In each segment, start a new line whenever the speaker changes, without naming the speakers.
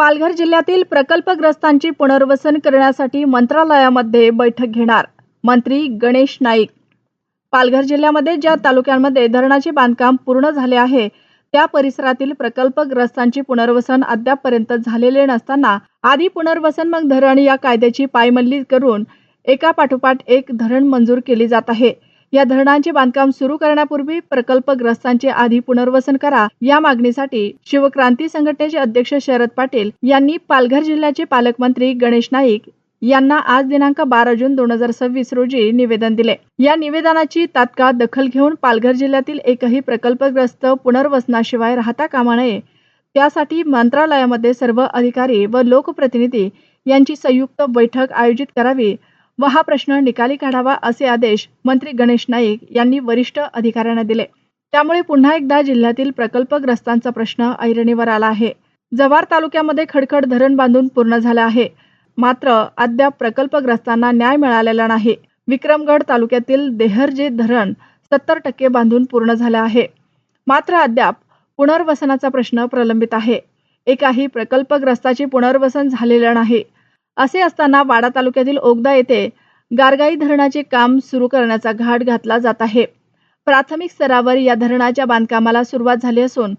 पालघर जिल्ह्यातील प्रकल्पग्रस्तांची पुनर्वसन करण्यासाठी मंत्रालयामध्ये बैठक घेणार मंत्री गणेश नाईक। पालघर जिल्ह्यामध्ये ज्या तालुक्यांमध्ये धरणाचे बांधकाम पूर्ण झाले आहे त्या परिसरातील प्रकल्पग्रस्तांची पुनर्वसन अद्यापपर्यंत झालेले नसताना आधी पुनर्वसन मग धरण या कायद्याची पायमल्ली करून एकापाठोपाठ एक धरण मंजूर केली जात आहे। या धरणांचे बांधकाम सुरू करण्यापूर्वी प्रकल्पग्रस्तांचे आधी पुनर्वसन करा या मागणीसाठी शिवक्रांती संघटनेचे अध्यक्ष शरद पाटील यांनी पालघर जिल्ह्याचे पालकमंत्री गणेश नाईक यांना आज दिनांक 12 जून 2026 रोजी निवेदन दिले। या निवेदनाची तात्काळ दखल घेऊन पालघर जिल्ह्यातील एकही प्रकल्पग्रस्त पुनर्वसनाशिवाय राहता कामा नये त्यासाठी मंत्रालयामध्ये सर्व अधिकारी व लोकप्रतिनिधी यांची संयुक्त बैठक आयोजित करावी व हा प्रश्न निकाली काढावा असे आदेश मंत्री गणेश नाईक यांनी वरिष्ठ अधिकाऱ्यांना दिले। त्यामुळे पुन्हा एकदा जिल्ह्यातील प्रकल्पग्रस्तांचा प्रश्न ऐरणीवर आला आहे। जव्हार तालुक्यामध्ये खडखड धरण बांधून पूर्ण झाले आहे, मात्र अद्याप प्रकल्पग्रस्तांना न्याय मिळालेला नाही। विक्रमगड तालुक्यातील देहरजे धरण 70% बांधून पूर्ण झाले आहे, मात्र अद्याप पुनर्वसनाचा प्रश्न प्रलंबित आहे। एकाही प्रकल्पग्रस्ताचे पुनर्वसन झालेले नाही। असे असताना वाडा तालुक्यातील ओगदा येथे गारगाई धरणाचे काम सुरू करण्याचा घाट घातला जात आहे। प्राथमिक स्तरावर या धरणाच्या बांधकामाला सुरुवात झाली असून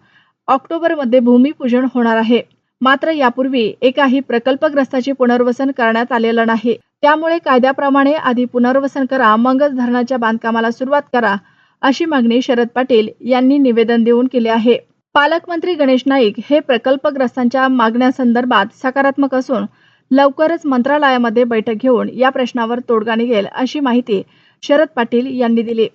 ऑक्टोबरमध्ये भूमिपूजन होणार आहे, मात्र यापूर्वी एकाही प्रकल्पग्रस्ताचे पुनर्वसन करण्यात आलेलं नाही। त्यामुळे कायद्याप्रमाणे आधी पुनर्वसन करा मगच धरणाच्या बांधकामाला सुरुवात करा अशी मागणी शरद पाटील यांनी निवेदन देऊन केली आहे। पालकमंत्री गणेश नाईक हे प्रकल्पग्रस्तांच्या मागण्यांसंदर्भात सकारात्मक असून लवकरच मंत्रालयामध्ये बैठक घेऊन या प्रश्नावर तोडगा निघेल अशी माहिती शरद पाटील यांनी दिली।